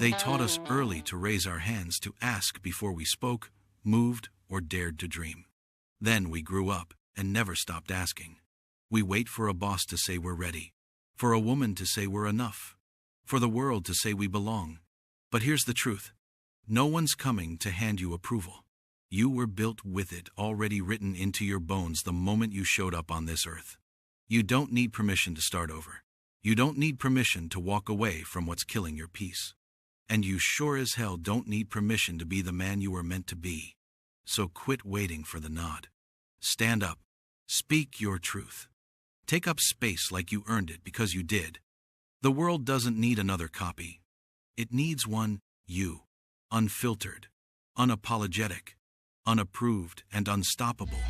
They taught us early to raise our hands, to ask before we spoke, moved, or dared to dream. Then we grew up and never stopped asking. We wait for a boss to say we're ready, for a woman to say we're enough, for the world to say we belong. But here's the truth. No one's coming to hand you approval. You were built with it already written into your bones the moment you showed up on this earth. You don't need permission to start over. You don't need permission to walk away from what's killing your peace. And you sure as hell don't need permission to be the man you were meant to be. So quit waiting for the nod. Stand up. Speak your truth. Take up space like you earned it, because you did. The world doesn't need another copy. It needs one, you. Unfiltered, unapologetic, unapproved, and unstoppable.